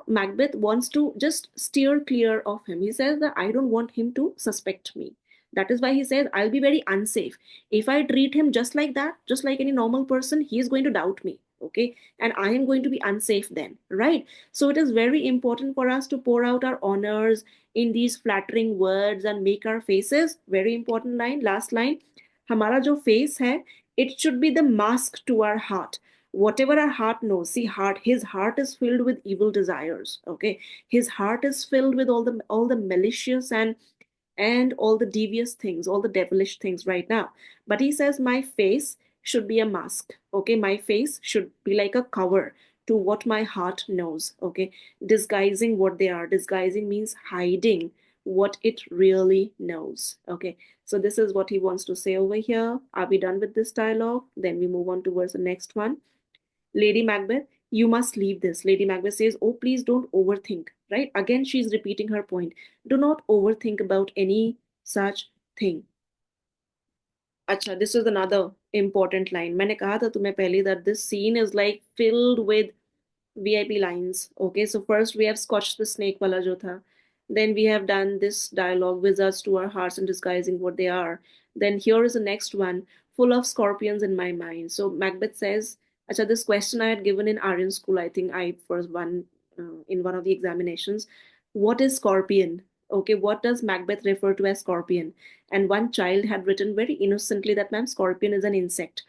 Macbeth wants to just steer clear of him. He says that I don't want him to suspect me. That is why he says, I'll be very unsafe. If I treat him just like that, just like any normal person, he is going to doubt me. Okay. And I am going to be unsafe then. Right. So it is very important for us to pour out our honors in these flattering words and make our faces. Very important line. Last line. हमारा जो face है, it should be the mask to our heart. Whatever our heart knows, see, his heart is filled with evil desires. Okay. His heart is filled with all the malicious and all the devious things, all the devilish things right now. But he says, my face should be a mask. Okay, my face should be like a cover to what my heart knows. Okay, disguising what they are. Disguising means hiding what it really knows. Okay, so this is what he wants to say over here. Are we done with this dialogue? Then we move on towards the next one. Lady Macbeth, you must leave this. Lady Macbeth says, oh, please don't overthink, right? Again, she's repeating her point. Do not overthink about any such thing. Acha, this is another important line. मैंने कहा था तुम्हें पहले that this scene is like filled with VIP lines. Okay, so first we have Scotch the Snake wala jo tha. Then we have done this dialogue, wizards to our hearts and disguising what they are. Then here is the next one, full of scorpions in my mind. So Macbeth says, Acha, this question I had given in Aryan school, I think I first one in one of the examinations. What is scorpion? Okay, what does Macbeth refer to as scorpion? And one child had written very innocently that, ma'am, scorpion is an insect.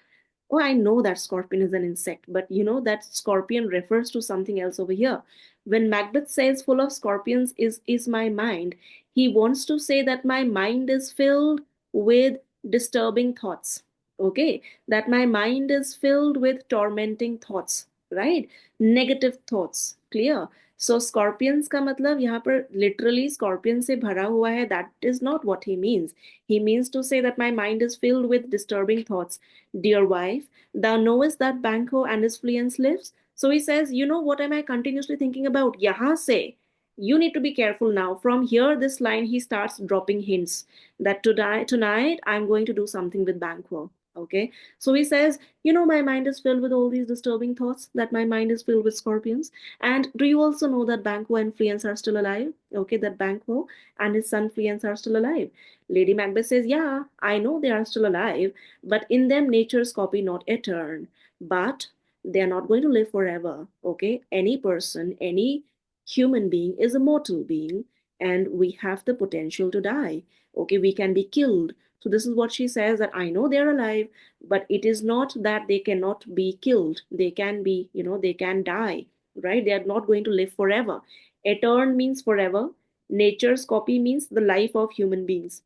Oh, I know that scorpion is an insect, but you know that scorpion refers to something else over here. When Macbeth says full of scorpions is my mind, he wants to say that my mind is filled with disturbing thoughts. Okay, that my mind is filled with tormenting thoughts, right? Negative thoughts. Clear? So scorpions का मतलब यहाँ पर literally scorpion से भरा हुआ है. That is not what he means. He means to say that my mind is filled with disturbing thoughts. Dear wife, thou knowest that Banquo and his fleance lives. So he says, you know what am I continuously thinking about? Yahan se. You need to be careful now. From here, this line, he starts dropping hints that tonight I'm going to do something with Banquo. Okay. So he says, you know, my mind is filled with all these disturbing thoughts, that my mind is filled with scorpions. And do you also know that Banquo and Fleance are still alive? Okay, that Banquo and his son Fleance are still alive. Lady Macbeth says, yeah, I know they are still alive, but in them nature's copy not etern. But they are not going to live forever. Okay, any person, any human being is a mortal being, and we have the potential to die. Okay, we can be killed. So this is what she says, that I know they're alive, but it is not that they cannot be killed. They can be, they can die, right? They are not going to live forever. Etern means forever. Nature's copy means the life of human beings.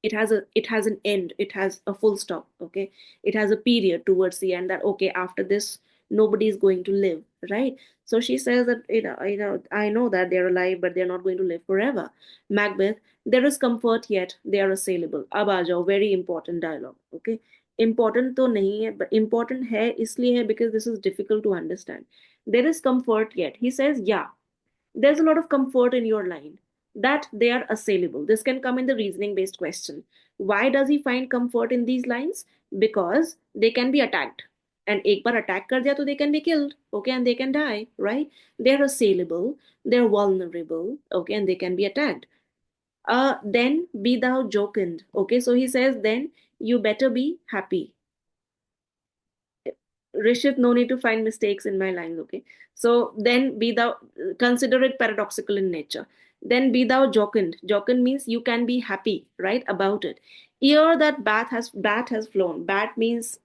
It has an end. It has a full stop. Okay, it has a period towards the end, that okay, after this nobody is going to live, right? So she says that I know that they're alive, but they're not going to live forever. Macbeth, there is comfort yet they are assailable. Ab aa jao, very important dialogue. Okay, important to nahi hai, but important hai isliye hai because this is difficult to understand. There is comfort yet, he says. Yeah, there's a lot of comfort in your line, that they are assailable. This can come in the reasoning based question. Why does he find comfort in these lines? Because they can be attacked. and एक बार attack कर दिया तो they can be killed, okay, and they can die, right? They're assailable, they're vulnerable, okay, and they can be attacked. Then be thou jocund, okay, so he says then you better be happy. Rishit, no need to find mistakes in my lines, okay? So then be thou, consider it paradoxical in nature. Then be thou jocund. Jocund means you can be happy, right, about it. Ere that bat has flown. Bat means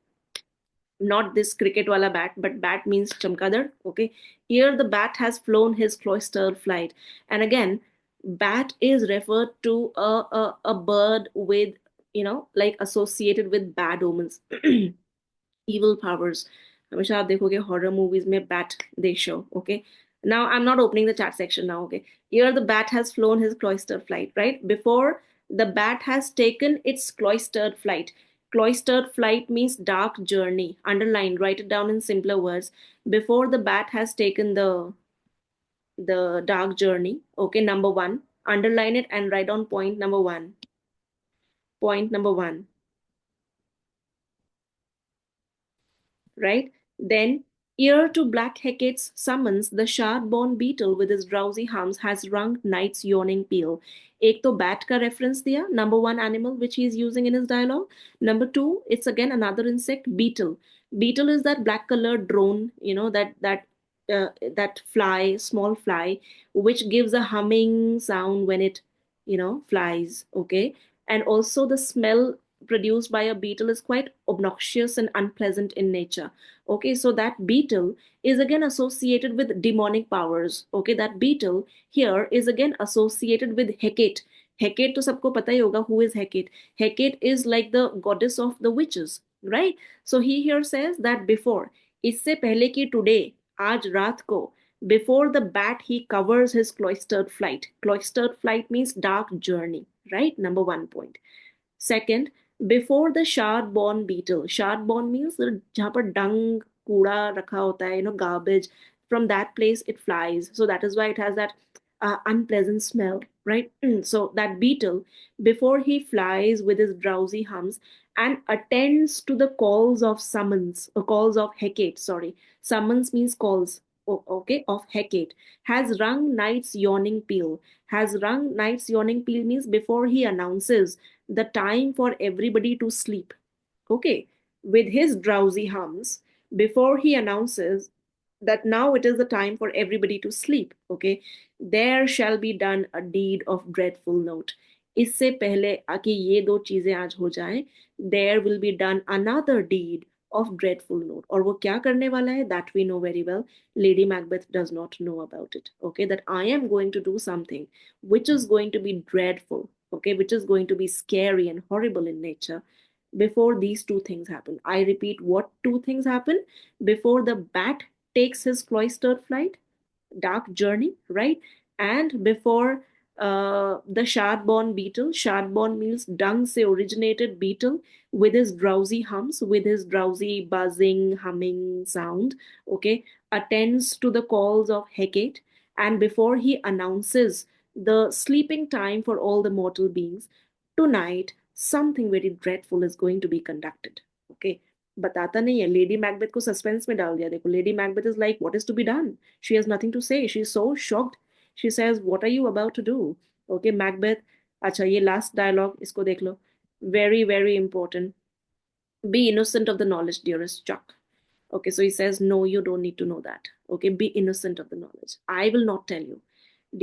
not this cricket wala bat, but bat means chamkadar, okay? Here the bat has flown his cloistered flight. And again, bat is referred to a bird with, like associated with bad omens. Evil powers. हमेशा आप देखोगे horror movies में bat they show, okay? Now I'm not opening the chat section now, okay? Here the bat has flown his cloistered flight, right? Before the bat has taken its cloistered flight. Cloistered flight means dark journey. Underline, write it down in simpler words. Before the bat has taken the dark journey, okay, number one, underline it and write on point number one. Point number one. Right? Then, ear to black Hecate's summons, the shard-born beetle with his drowsy hums has wrung night's yawning peal. एक तो bat का reference दिया, number one animal which he is using in his dialogue. Number two, it's again another insect, beetle. Beetle is that black colored drone, that fly, small fly, which gives a humming sound when it, flies. Okay, and also the smell produced by a beetle is quite obnoxious and unpleasant in nature. Okay, so that beetle is again associated with demonic powers. Okay, that beetle here is again associated with Hecate. Hecate to sabko pata hi hoga who is Hecate. Hecate is like the goddess of the witches, right? So he here says that before, isse pehle ki today, aaj raat ko, before the bat he covers his cloistered flight. Cloistered flight means dark journey, right? Number one point. Second, before the shard-born beetle. Shard-born means जहाँ पर dung कूड़ा रखा होता है, garbage. From that place it flies. So that is why it has that unpleasant smell, right? So that beetle, before he flies with his drowsy hums and attends to the calls of summons, or calls of Hecate, sorry. Summons means calls, okay, of Hecate, has rung night's yawning peal. Has rung night's yawning peal means before he announces the time for everybody to sleep. Okay, with his drowsy hums, before he announces that now it is the time for everybody to sleep. Okay, there shall be done a deed of dreadful note. इससे पहले कि ये दो चीजें आज हो जाएं, there will be done another deed of dreadful note. और वो क्या करने वाला है? That we know very well. Lady Macbeth does not know about it. Okay, that I am going to do something which is going to be dreadful. Okay, which is going to be scary and horrible in nature before these two things happen. I repeat, what two things happen? Before the bat takes his cloistered flight, dark journey, right? And before the shard-born beetle, shard-born means dung se originated beetle with his drowsy hums, with his drowsy buzzing, humming sound, okay, attends to the calls of Hecate, and before he announces the sleeping time for all the mortal beings, tonight something very dreadful is going to be conducted. Okay, बताता नहीं है. Lady Macbeth को suspense में डाल दिया. देखो, lady Macbeth is like, what is to be done? She has nothing to say. She is so shocked. She says, what are you about to do? Okay, Macbeth. अच्छा, ये last dialogue, इसको देख लो. Very very important. Be innocent of the knowledge, dearest Chuck. Okay, so he says, no, you don't need to know that. Okay, be innocent of the knowledge. I will not tell you,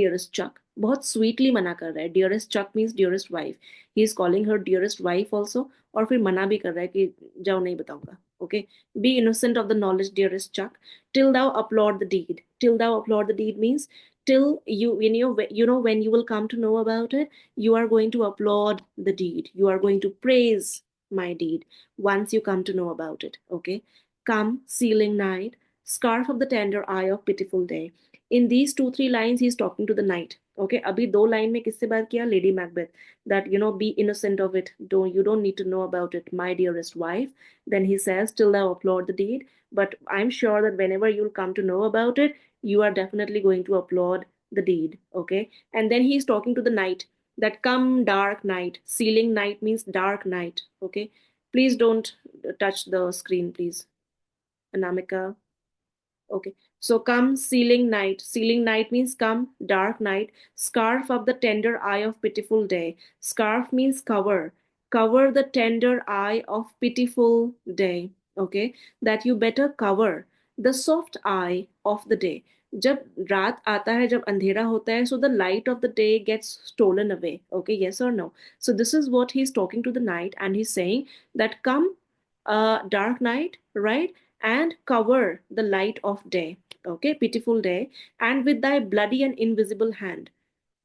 dearest Chuck. बहुत sweetly मना कर रहा है. Dearest Chuck means dearest wife. He is calling her dearest wife also. और फिर मना भी कर रहा है कि जाओ, नहीं बताऊंगा. Okay, be innocent of the knowledge, dearest Chuck, till thou applaud the deed. Till thou applaud the deed means till you, when you will come to know about it, you are going to applaud the deed. You are going to praise my deed once you come to know about it. Okay, come, sealing night, scarf of the tender eye of pitiful day. In these 2-3 lines, he's talking to the night. Okay, अभी 2 line में किससे बात किया? Lady Macbeth. That, be innocent of it. You don't need to know about it, my dearest wife. Then he says, till thou applaud the deed. But I'm sure that whenever you'll come to know about it, you are definitely going to applaud the deed. Okay, and then he's talking to the night. That come dark night. Sealing night means dark night. Okay, please don't touch the screen, please. Anamika. Okay. So come sealing night. Sealing night means come dark night. Scarf up the tender eye of pitiful day. Scarf means cover. Cover the tender eye of pitiful day. Okay. That you better cover the soft eye of the day. जब रात आता है, जब अंधेरा होता है, so the light of the day gets stolen away. Okay, yes or no? So this is what he's talking to the night, and he's saying that come dark night, right? And cover the light of day. Okay, pitiful day. And with thy bloody and invisible hand.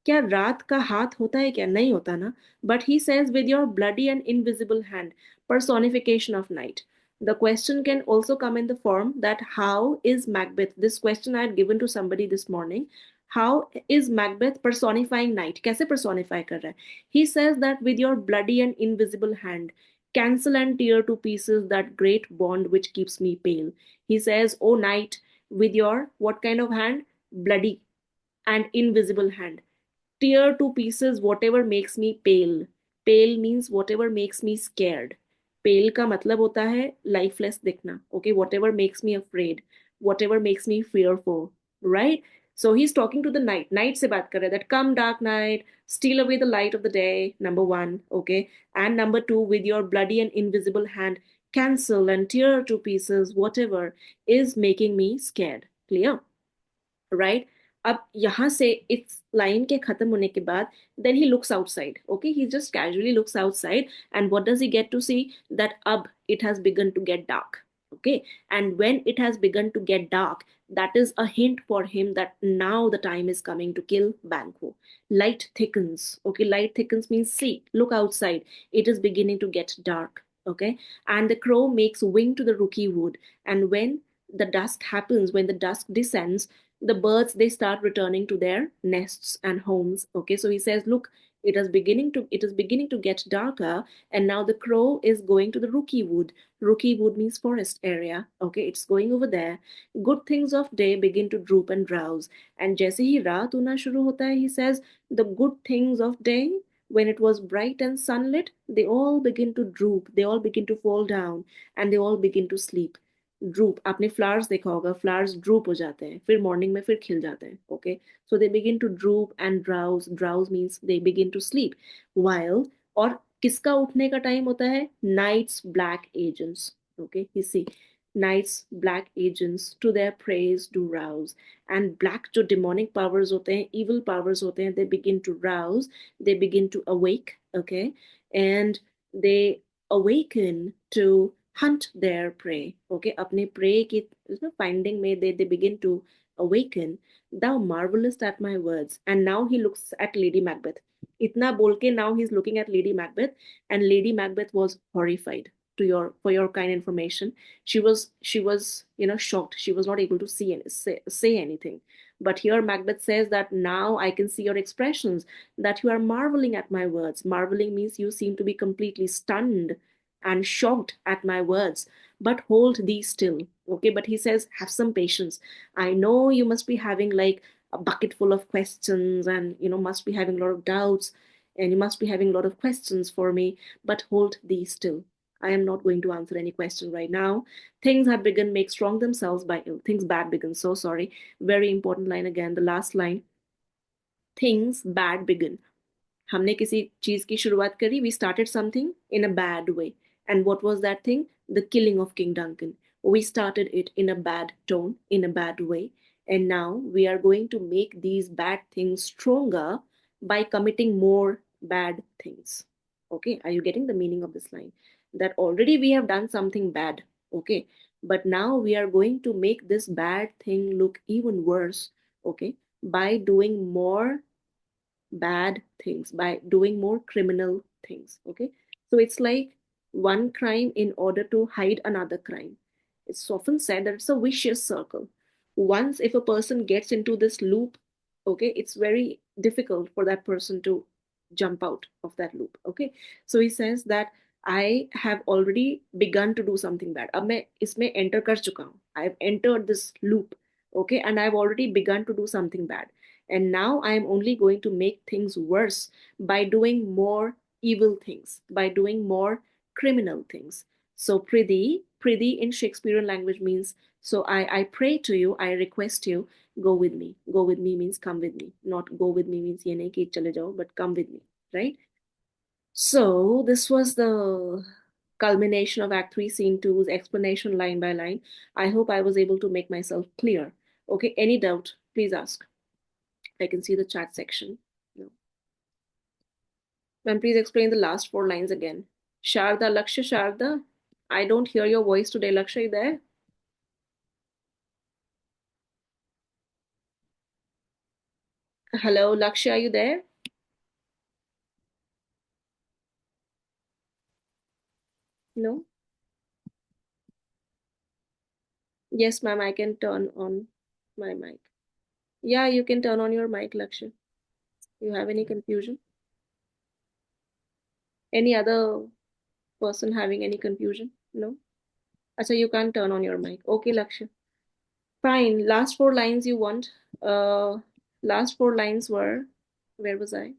क्या रात का हाथ होता है क्या? नहीं होता ना. But he says with your bloody and invisible hand, personification of night. The question can also come in the form that how is Macbeth? This question I had given to somebody this morning. How is Macbeth personifying night? कैसे personify कर रहा है? He says that with your bloody and invisible hand, cancel and tear to pieces that great bond which keeps me pale. He says, "O night, with your what kind of hand? Bloody and invisible hand. Tear to pieces whatever makes me pale." Pale means whatever makes me scared. Pale का मतलब होता है lifeless दिखना. Okay, whatever makes me afraid, whatever makes me fearful, right? So he's talking to the night. Night से बात कर रहा है that come dark night, steal away the light of the day. Number one, okay, and number two, with your bloody and invisible hand, cancel and tear to pieces whatever is making me scared. Clear? Right. अब यहाँ से इस line के खत्म होने के बाद then ही looks outside. Okay, he just casually looks outside and what does he get to see? That अब it has begun to get dark. Okay, and when it has begun to get dark, that is a hint for him that now the time is coming to kill Banquo. Light thickens. Okay, light thickens means see, look outside, it is beginning to get dark. Okay, and the crow makes wing to the rooky wood, and when the dusk happens, when the dusk descends, the birds they start returning to their nests and homes. Okay, so he says, look, it is beginning to get darker, and now the crow is going to the rookie wood. Rookie wood means forest area. Okay, it's going over there. Good things of day begin to droop and drowse, and जैसे ही रात होना शुरू होता है, he says, the good things of day, when it was bright and sunlit, they all begin to droop, they all begin to fall down, and they all begin to sleep. Drupe, आपने flowers देखा होगा, flowers drupe हो जाते हैं, फिर morning में फिर खिल जाते हैं. Okay, so they begin to droop and drowse. Drowse means they begin to sleep. While, और किसका उठने का टाइम होता है? Night's black agents. Okay, you see, night's black agents to their preys do rouse. And black जो demonic powers होते हैं, evil powers होते हैं, they begin to rouse, they begin to awake. Okay, and they awaken to hunt their prey. Okay, अपने prey की finding में they begin to awaken. Thou marvelest at my words. And now he looks at Lady Macbeth. इतना बोल के now he's looking at Lady Macbeth, and Lady Macbeth was horrified. To your for your kind information, she was shocked. She was not able to say anything. But here Macbeth says that now I can see your expressions, that you are marveling at my words. Marveling means you seem to be completely stunned and shocked at my words, but hold thee still. Okay, but he says, have some patience. I know you must be having like a bucket full of questions, and must be having a lot of doubts, and you must be having a lot of questions for me, but hold thee still. I am not going to answer any question right now. Things have begun make strong themselves by ill. Things bad begin. So sorry. Very important line again, the last line. Things bad begin. हमने किसी चीज की शुरुआत करी, we started something in a bad way. And what was that thing? The killing of King Duncan. We started it in a bad tone, in a bad way, and now we are going to make these bad things stronger by committing more bad things. Okay, are you getting the meaning of this line? That already we have done something bad. Okay, but now we are going to make this bad thing look even worse. Okay, by doing more bad things, by doing more criminal things. Okay, so it's like one crime in order to hide another crime. It's often said that it's a vicious circle. Once if a person gets into this loop, okay, it's very difficult for that person to jump out of that loop. Okay, so he says that I have already begun to do something bad. अब मैं इसमें enter कर चुका हूँ. I have entered this loop. Okay, and I've already begun to do something bad, and now I am only going to make things worse by doing more evil things, by doing more criminal things. So, Prithee in Shakespearean language means, so I pray to you, I request you, go with me. Go with me means come with me. Not go with me means ye nahi ki chale jao, but come with me, right? So this was the culmination of Act 3, Scene Two's explanation line by line. I hope I was able to make myself clear. Okay, any doubt, please ask. I can see the chat section. No. Ma'am, please explain the last 4 lines again. Sharda, Lakshya, Sharda. I don't hear your voice today. Lakshya, you there? Hello, Lakshya, are you there? No? Yes, ma'am, I can turn on my mic. Yeah, you can turn on your mic, Lakshya. You have any confusion? Any other person having any confusion? No? So you can't turn on your mic. Okay, Lakshya. Fine. Last 4 lines you want. Uh, last 4 lines were, where was I?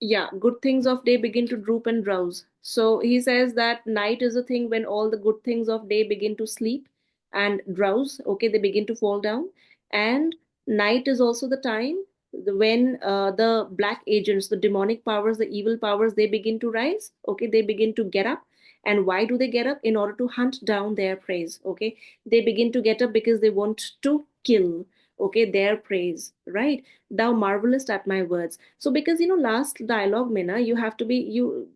Yeah, good things of day begin to droop and drowse. So he says that night is a thing when all the good things of day begin to sleep and drowse. Okay, they begin to fall down. And night is also the time when the black agents, the demonic powers, the evil powers, they begin to rise. Okay, they begin to get up. And why do they get up? In order to hunt down their prey. Okay, they begin to get up because they want to kill. Okay, their prey, right? Thou marvelest at my words. So because last dialogue mina, you have to be you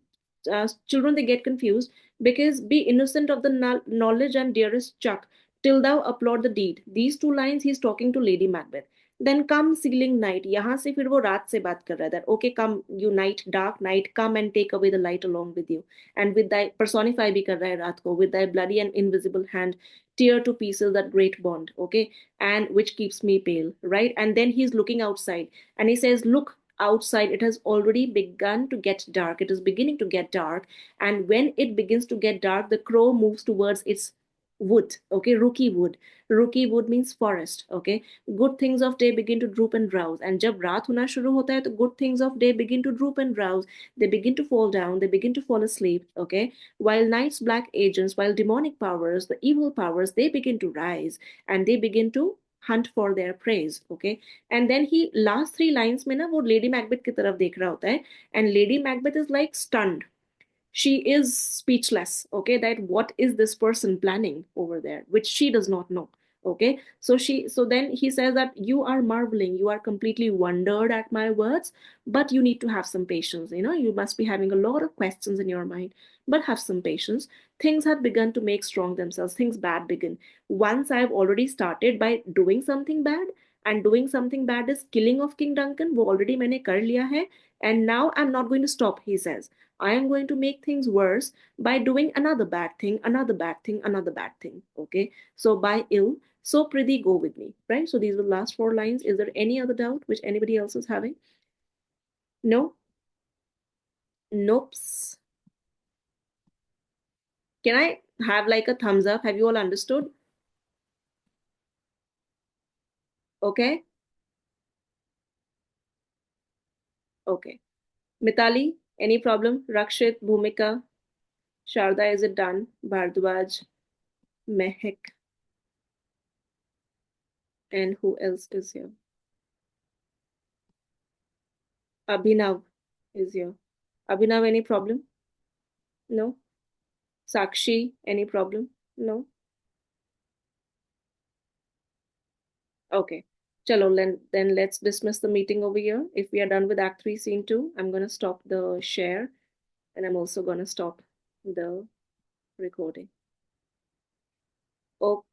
children, they get confused because be innocent of the knowledge and dearest chuck till thou applaud the deed. These 2 lines he's talking to Lady Macbeth. Then come ceiling night, यहाँ से फिर वो रात से बात कर रहा है that okay come you night, dark night, come and take away the light along with you, and with thy personify भी कर रहा है रात को, with thy bloody and invisible hand tear to pieces that great bond. Okay, and which keeps me pale, right? And then he's looking outside and he says, look outside, it has already begun to get dark, it is beginning to get dark. And when it begins to get dark, the crow moves towards its wood. Okay, rookie wood. Rookie wood means forest. Okay, good things of day begin to droop and drowse, and जब रात होना शुरू होता है तो good things of day begin to droop and drowse, they begin to fall down, they begin to fall asleep. Okay, while night's black agents, while demonic powers, the evil powers, they begin to rise and they begin to hunt for their praise. Okay, and then he last 3 lines में ना वो lady Macbeth की तरफ देख रहा होता है, and Lady Macbeth is like stunned, she is speechless. Okay, that what is this person planning over there, which she does not know. Okay, so then he says that you are marveling, you are completely wondered at my words, but you need to have some patience. You must be having a lot of questions in your mind, but have some patience. Things have begun to make strong themselves, things bad begin. Once I've already started by doing something bad, and doing something bad is killing of King Duncan, wo already मैंने कर लिया है, and now I'm not going to stop, he says. I am going to make things worse by doing another bad thing, another bad thing, another bad thing. Okay. So by ill, so prithee go with me. Right. So these were the last 4 lines. Is there any other doubt which anybody else is having? No? Nope. Can I have like a thumbs up? Have you all understood? Okay. Okay. Mitali, any problem? Rakshit, Bhumika, Sharda, is it done? Bhardwaj, Mehak, and who else is here? Abhinav is here. Abhinav, any problem? No? Sakshi, any problem? No? Okay. Chalo, then let's dismiss the meeting over here. If we are done with Act 3, Scene 2, I'm going to stop the share and I'm also going to stop the recording. Okay.